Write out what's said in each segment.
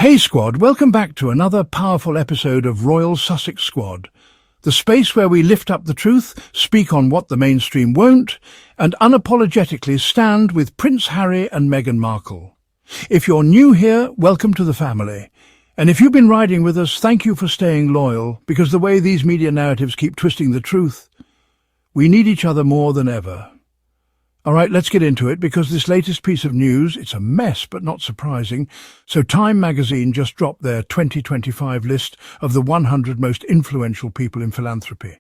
Hey squad, welcome back to another powerful episode of Royal Sussex Squad, the space where we lift up the truth, speak on what the mainstream won't, and unapologetically stand with Prince Harry and Meghan Markle. If you're new here, welcome to the family. And if you've been riding with us, thank you for staying loyal, because the way these media narratives keep twisting the truth, we need each other more than ever. All right, let's get into it, because this latest piece of news, it's a mess, but not surprising. So Time magazine just dropped their 2025 list of the 100 most influential people in philanthropy.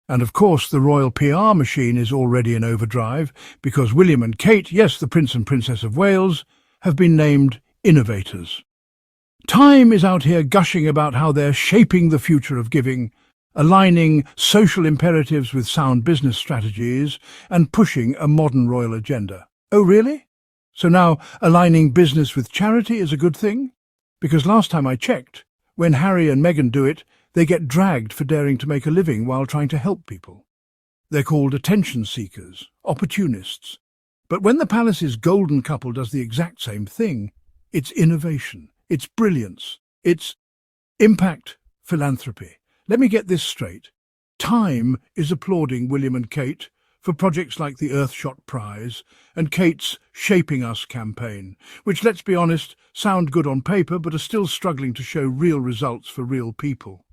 And of course, the royal PR machine is already in overdrive, because William and Kate, yes, the Prince and Princess of Wales, have been named innovators. Time is out here gushing about how they're shaping the future of giving, aligning social imperatives with sound business strategies, and pushing a modern royal agenda. Oh, really? So now aligning business with charity is a good thing? Because last time I checked, when Harry and Meghan do it, they get dragged for daring to make a living while trying to help people. They're called attention seekers, opportunists. But when the palace's golden couple does the exact same thing, it's innovation, it's brilliance, it's impact philanthropy. Let me get this straight. Time is applauding William and Kate for projects like the Earthshot Prize and Kate's Shaping Us campaign, which, let's be honest, sound good on paper but are still struggling to show real results for real people.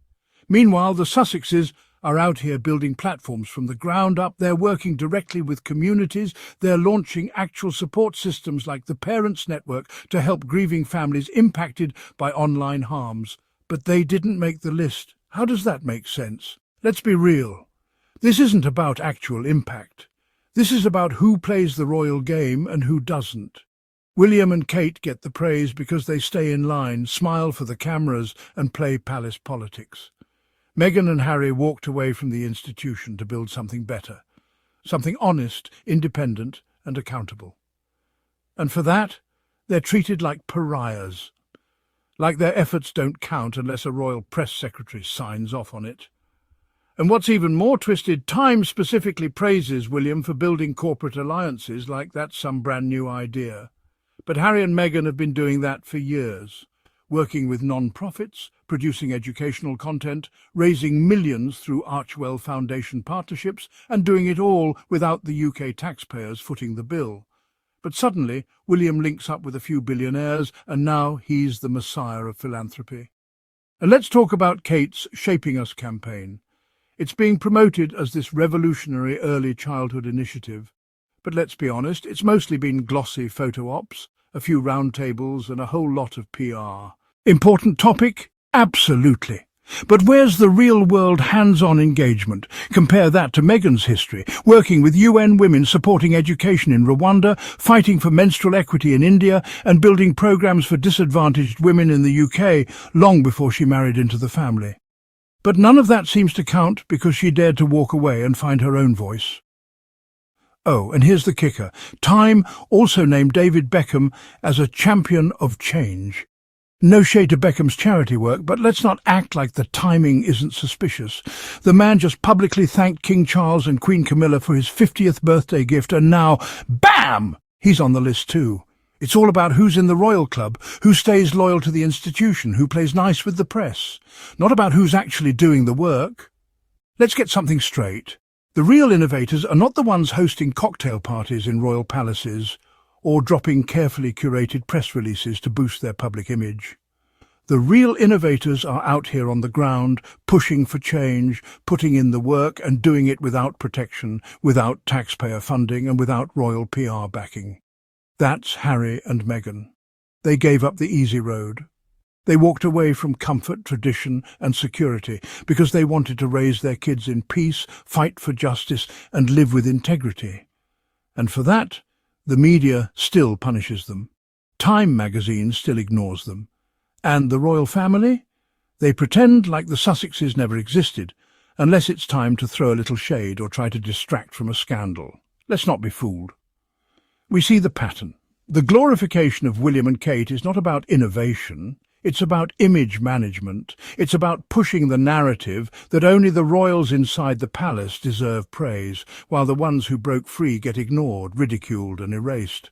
Meanwhile, the Sussexes are out here building platforms from the ground up. They're working directly with communities. They're launching actual support systems like the Parents Network to help grieving families impacted by online harms. But they didn't make the list. How does that make sense? Let's be real. This isn't about actual impact. This is about who plays the royal game and who doesn't. William and Kate get the praise because they stay in line, smile for the cameras, and play palace politics. Meghan and Harry walked away from the institution to build something better, something honest, independent, and accountable. And for that, they're treated like pariahs. Like their efforts don't count unless a royal press secretary signs off on it. And what's even more twisted, Time specifically praises William for building corporate alliances like that's some brand new idea. But Harry and Meghan have been doing that for years, working with non-profits, producing educational content, raising millions through Archwell Foundation partnerships, and doing it all without the UK taxpayers footing the bill. But suddenly, William links up with a few billionaires, and now he's the messiah of philanthropy. And let's talk about Kate's Shaping Us campaign. It's being promoted as this revolutionary early childhood initiative. But let's be honest, it's mostly been glossy photo ops, a few roundtables, and a whole lot of PR. Important topic? Absolutely. But where's the real-world hands-on engagement? Compare that to Meghan's history, working with UN Women supporting education in Rwanda, fighting for menstrual equity in India, and building programs for disadvantaged women in the UK long before she married into the family. But none of that seems to count because she dared to walk away and find her own voice. Oh, and here's the kicker. Time also named David Beckham as a champion of change. No shade to Beckham's charity work, but let's not act like the timing isn't suspicious. The man just publicly thanked King Charles and Queen Camilla for his 50th birthday gift, and now, bam! He's on the list too. It's all about who's in the royal club, who stays loyal to the institution, who plays nice with the press. Not about who's actually doing the work. Let's get something straight. The real innovators are not the ones hosting cocktail parties in royal palaces, or dropping carefully curated press releases to boost their public image. The real innovators are out here on the ground, pushing for change, putting in the work and doing it without protection, without taxpayer funding and without royal PR backing. That's Harry and Meghan. They gave up the easy road. They walked away from comfort, tradition and security because they wanted to raise their kids in peace, fight for justice and live with integrity. And for that, the media still punishes them. Time magazine still ignores them. And the royal family? They pretend like the Sussexes never existed, unless it's time to throw a little shade or try to distract from a scandal. Let's not be fooled. We see the pattern. The glorification of William and Kate is not about innovation. It's about image management. It's about pushing the narrative that only the royals inside the palace deserve praise, while the ones who broke free get ignored, ridiculed and erased.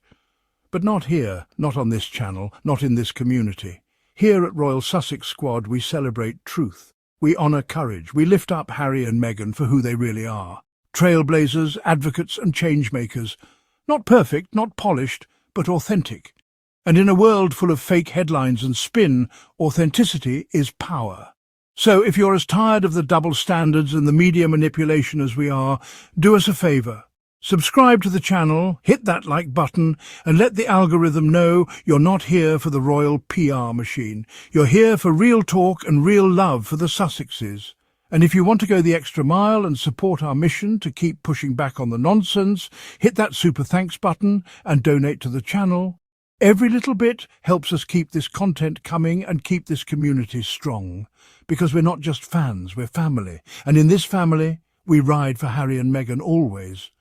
But not here, not on this channel, not in this community. Here at Royal Sussex Squad, we celebrate truth. We honour courage. We lift up Harry and Meghan for who they really are. Trailblazers, advocates and changemakers. Not perfect, not polished, but authentic. And in a world full of fake headlines and spin, authenticity is power. So if you're as tired of the double standards and the media manipulation as we are, do us a favour. Subscribe to the channel, hit that like button, and let the algorithm know you're not here for the royal PR machine. You're here for real talk and real love for the Sussexes. And if you want to go the extra mile and support our mission to keep pushing back on the nonsense, hit that super thanks button and donate to the channel. Every little bit helps us keep this content coming and keep this community strong. Because we're not just fans, we're family. And in this family, we ride for Harry and Meghan always.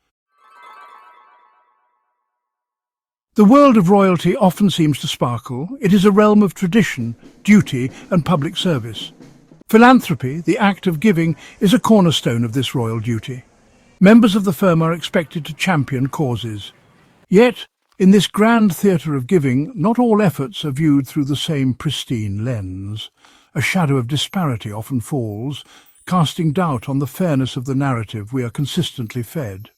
The world of royalty often seems to sparkle. It is a realm of tradition, duty and public service. Philanthropy, the act of giving, is a cornerstone of this royal duty. Members of the firm are expected to champion causes. Yet, in this grand theatre of giving, not all efforts are viewed through the same pristine lens. A shadow of disparity often falls, casting doubt on the fairness of the narrative we are consistently fed.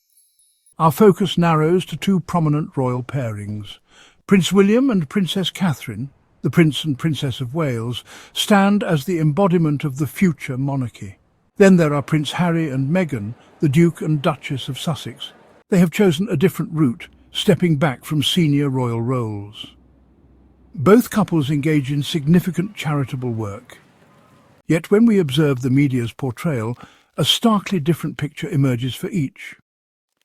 Our focus narrows to two prominent royal pairings. Prince William and Princess Catherine, the Prince and Princess of Wales, stand as the embodiment of the future monarchy. Then there are Prince Harry and Meghan, the Duke and Duchess of Sussex. They have chosen a different route, stepping back from senior royal roles. Both couples engage in significant charitable work. Yet when we observe the media's portrayal, a starkly different picture emerges for each.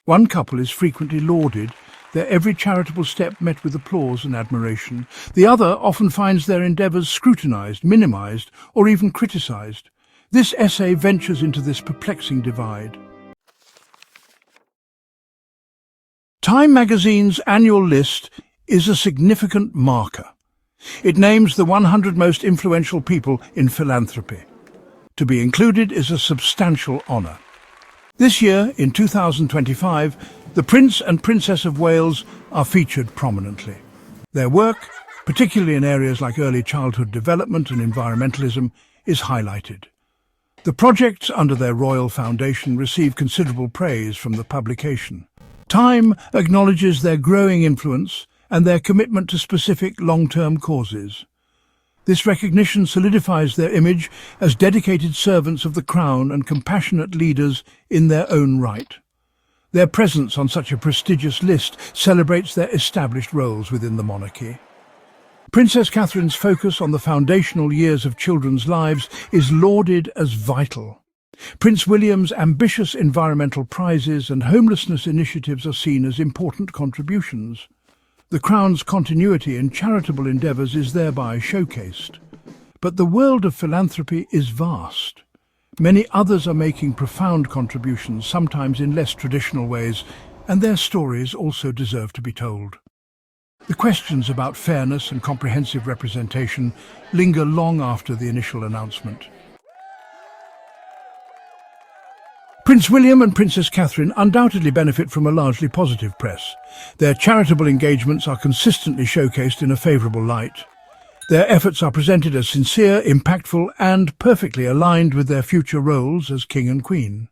One couple is frequently lauded, their every charitable step met with applause and admiration. The other often finds their endeavours scrutinised, minimised, or even criticised. This essay ventures into this perplexing divide. Time magazine's annual list is a significant marker. It names the 100 most influential people in philanthropy. To be included is a substantial honour. This year, in 2025, the Prince and Princess of Wales are featured prominently. Their work, particularly in areas like early childhood development and environmentalism, is highlighted. The projects under their royal foundation receive considerable praise from the publication. Time acknowledges their growing influence and their commitment to specific long-term causes. This recognition solidifies their image as dedicated servants of the Crown and compassionate leaders in their own right. Their presence on such a prestigious list celebrates their established roles within the monarchy. Princess Catherine's focus on the foundational years of children's lives is lauded as vital. Prince William's ambitious environmental prizes and homelessness initiatives are seen as important contributions. The Crown's continuity in charitable endeavours is thereby showcased. But the world of philanthropy is vast. Many others are making profound contributions, sometimes in less traditional ways, and their stories also deserve to be told. The questions about fairness and comprehensive representation linger long after the initial announcement. Prince William and Princess Catherine undoubtedly benefit from a largely positive press. Their charitable engagements are consistently showcased in a favourable light. Their efforts are presented as sincere, impactful and perfectly aligned with their future roles as King and Queen.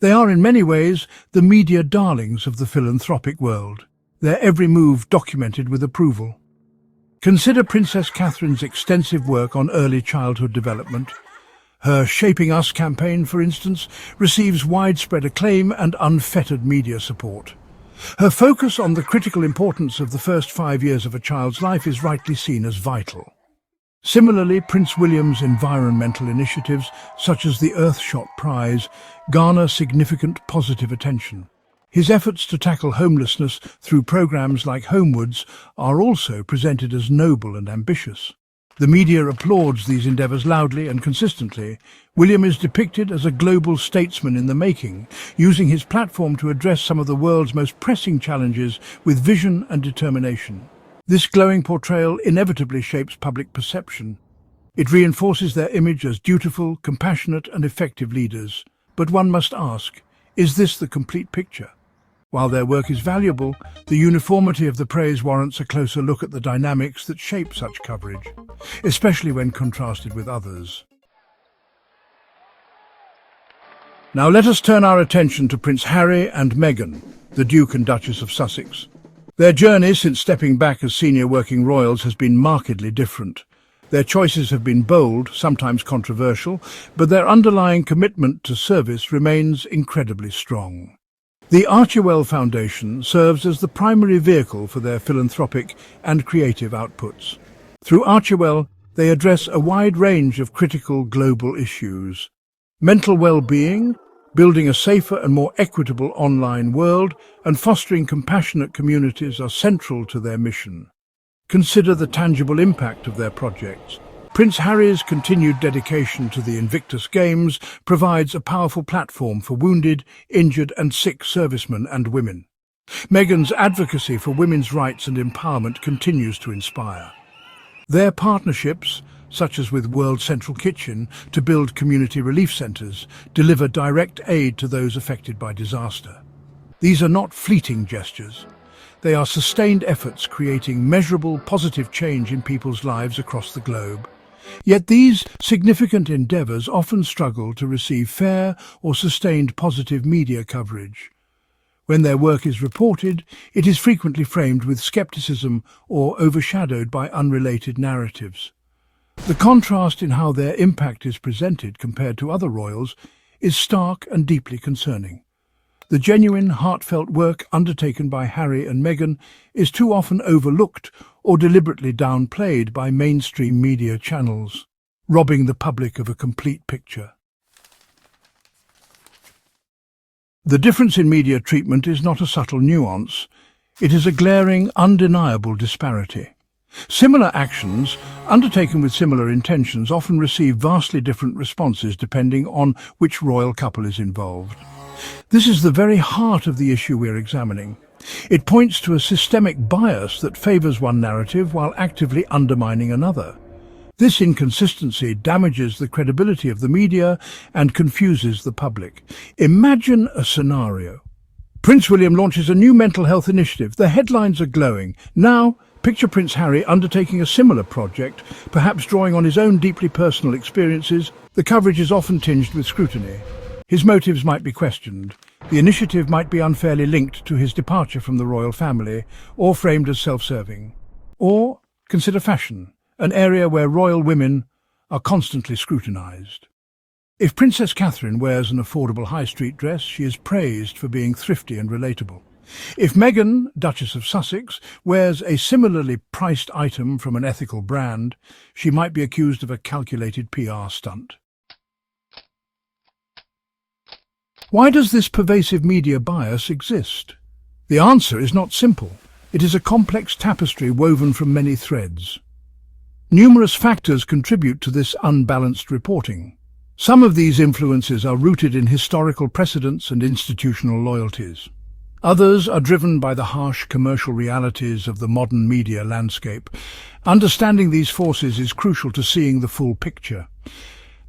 They are in many ways the media darlings of the philanthropic world, their every move documented with approval. Consider Princess Catherine's extensive work on early childhood development. Her Shaping Us campaign, for instance, receives widespread acclaim and unfettered media support. Her focus on the critical importance of the first 5 years of a child's life is rightly seen as vital. Similarly, Prince William's environmental initiatives, such as the Earthshot Prize, garner significant positive attention. His efforts to tackle homelessness through programs like Homewoods are also presented as noble and ambitious. The media applauds these endeavours loudly and consistently. William is depicted as a global statesman in the making, using his platform to address some of the world's most pressing challenges with vision and determination. This glowing portrayal inevitably shapes public perception. It reinforces their image as dutiful, compassionate and effective leaders. But one must ask, is this the complete picture? While their work is valuable, the uniformity of the praise warrants a closer look at the dynamics that shape such coverage, especially when contrasted with others. Now let us turn our attention to Prince Harry and Meghan, the Duke and Duchess of Sussex. Their journey since stepping back as senior working royals has been markedly different. Their choices have been bold, sometimes controversial, but their underlying commitment to service remains incredibly strong. The Archewell Foundation serves as the primary vehicle for their philanthropic and creative outputs. Through Archewell, they address a wide range of critical global issues. Mental well-being, building a safer and more equitable online world, and fostering compassionate communities are central to their mission. Consider the tangible impact of their projects. Prince Harry's continued dedication to the Invictus Games provides a powerful platform for wounded, injured and sick servicemen and women. Meghan's advocacy for women's rights and empowerment continues to inspire. Their partnerships, such as with World Central Kitchen to build community relief centres, deliver direct aid to those affected by disaster. These are not fleeting gestures. They are sustained efforts creating measurable positive change in people's lives across the globe. Yet these significant endeavours often struggle to receive fair or sustained positive media coverage. When their work is reported, it is frequently framed with scepticism or overshadowed by unrelated narratives. The contrast in how their impact is presented compared to other royals is stark and deeply concerning. The genuine, heartfelt work undertaken by Harry and Meghan is too often overlooked or deliberately downplayed by mainstream media channels, robbing the public of a complete picture. The difference in media treatment is not a subtle nuance. It is a glaring, undeniable disparity. Similar actions, undertaken with similar intentions, often receive vastly different responses depending on which royal couple is involved. This is the very heart of the issue we're examining. It points to a systemic bias that favours one narrative while actively undermining another. This inconsistency damages the credibility of the media and confuses the public. Imagine a scenario. Prince William launches a new mental health initiative. The headlines are glowing. Now, picture Prince Harry undertaking a similar project, perhaps drawing on his own deeply personal experiences. The coverage is often tinged with scrutiny. His motives might be questioned. The initiative might be unfairly linked to his departure from the royal family, or framed as self-serving. Or consider fashion, an area where royal women are constantly scrutinised. If Princess Catherine wears an affordable high street dress, she is praised for being thrifty and relatable. If Meghan, Duchess of Sussex, wears a similarly priced item from an ethical brand, she might be accused of a calculated PR stunt. Why does this pervasive media bias exist? The answer is not simple. It is a complex tapestry woven from many threads. Numerous factors contribute to this unbalanced reporting. Some of these influences are rooted in historical precedents and institutional loyalties. Others are driven by the harsh commercial realities of the modern media landscape. Understanding these forces is crucial to seeing the full picture.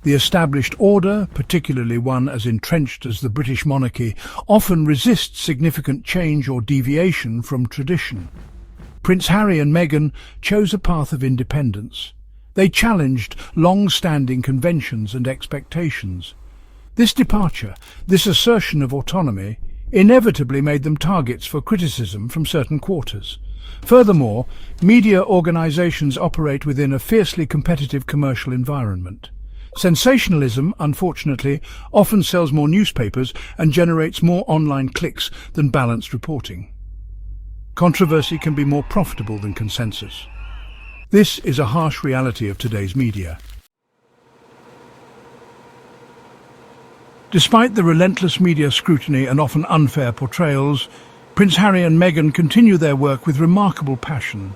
The established order, particularly one as entrenched as the British monarchy, often resists significant change or deviation from tradition. Prince Harry and Meghan chose a path of independence. They challenged long-standing conventions and expectations. This departure, this assertion of autonomy, inevitably made them targets for criticism from certain quarters. Furthermore, media organisations operate within a fiercely competitive commercial environment. Sensationalism, unfortunately, often sells more newspapers and generates more online clicks than balanced reporting. Controversy can be more profitable than consensus. This is a harsh reality of today's media. Despite the relentless media scrutiny and often unfair portrayals, Prince Harry and Meghan continue their work with remarkable passion.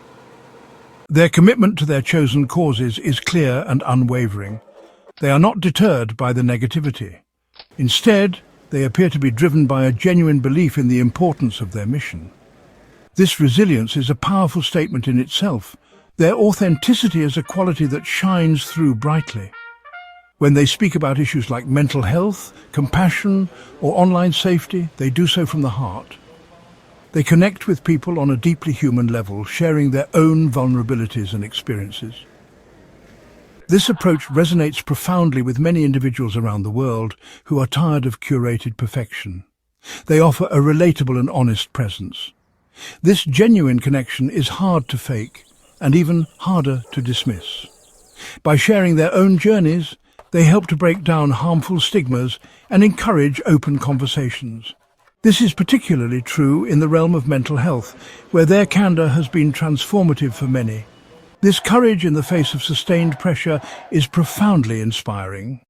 Their commitment to their chosen causes is clear and unwavering. They are not deterred by the negativity. Instead, they appear to be driven by a genuine belief in the importance of their mission. This resilience is a powerful statement in itself. Their authenticity is a quality that shines through brightly. When they speak about issues like mental health, compassion, or online safety, they do so from the heart. They connect with people on a deeply human level, sharing their own vulnerabilities and experiences. This approach resonates profoundly with many individuals around the world who are tired of curated perfection. They offer a relatable and honest presence. This genuine connection is hard to fake and even harder to dismiss. By sharing their own journeys, they help to break down harmful stigmas and encourage open conversations. This is particularly true in the realm of mental health, where their candor has been transformative for many. This courage in the face of sustained pressure is profoundly inspiring.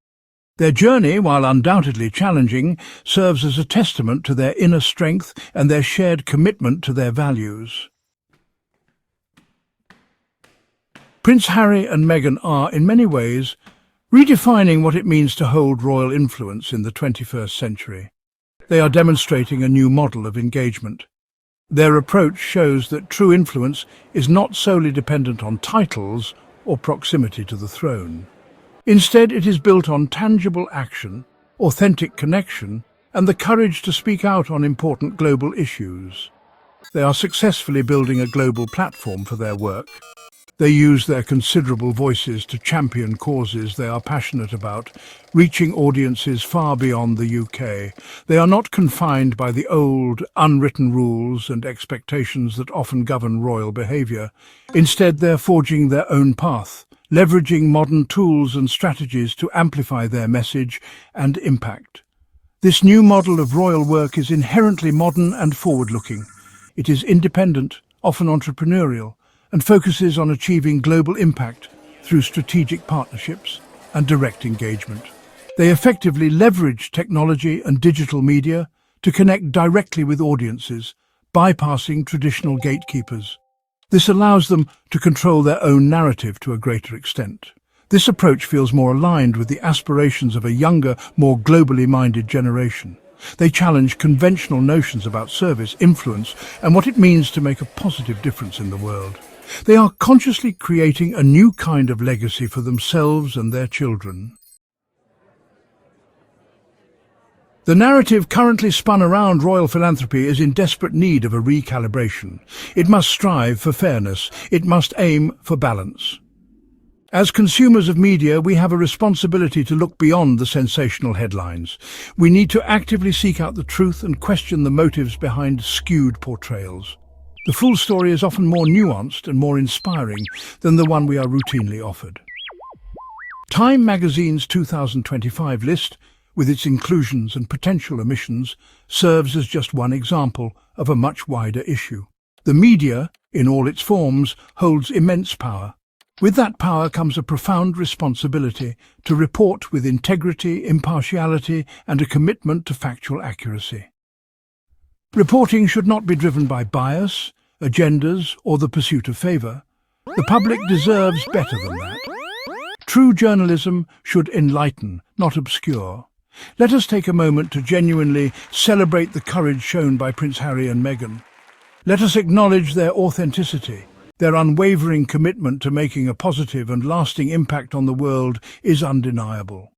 Their journey, while undoubtedly challenging, serves as a testament to their inner strength and their shared commitment to their values. Prince Harry and Meghan are, in many ways, redefining what it means to hold royal influence in the 21st century. They are demonstrating a new model of engagement. Their approach shows that true influence is not solely dependent on titles or proximity to the throne. Instead, it is built on tangible action, authentic connection, and the courage to speak out on important global issues. They are successfully building a global platform for their work. They use their considerable voices to champion causes they are passionate about, reaching audiences far beyond the UK. They are not confined by the old, unwritten rules and expectations that often govern royal behaviour. Instead, they're forging their own path, leveraging modern tools and strategies to amplify their message and impact. This new model of royal work is inherently modern and forward-looking. It is independent, often entrepreneurial, and focuses on achieving global impact through strategic partnerships and direct engagement. They effectively leverage technology and digital media to connect directly with audiences, bypassing traditional gatekeepers. This allows them to control their own narrative to a greater extent. This approach feels more aligned with the aspirations of a younger, more globally minded generation. They challenge conventional notions about service, influence, and what it means to make a positive difference in the world. They are consciously creating a new kind of legacy for themselves and their children. The narrative currently spun around royal philanthropy is in desperate need of a recalibration. It must strive for fairness. It must aim for balance. As consumers of media, we have a responsibility to look beyond the sensational headlines. We need to actively seek out the truth and question the motives behind skewed portrayals. The full story is often more nuanced and more inspiring than the one we are routinely offered. Time magazine's 2025 list, with its inclusions and potential omissions, serves as just one example of a much wider issue. The media, in all its forms, holds immense power. With that power comes a profound responsibility to report with integrity, impartiality, and a commitment to factual accuracy. Reporting should not be driven by bias, agendas, or the pursuit of favour. The public deserves better than that. True journalism should enlighten, not obscure. Let us take a moment to genuinely celebrate the courage shown by Prince Harry and Meghan. Let us acknowledge their authenticity. Their unwavering commitment to making a positive and lasting impact on the world is undeniable.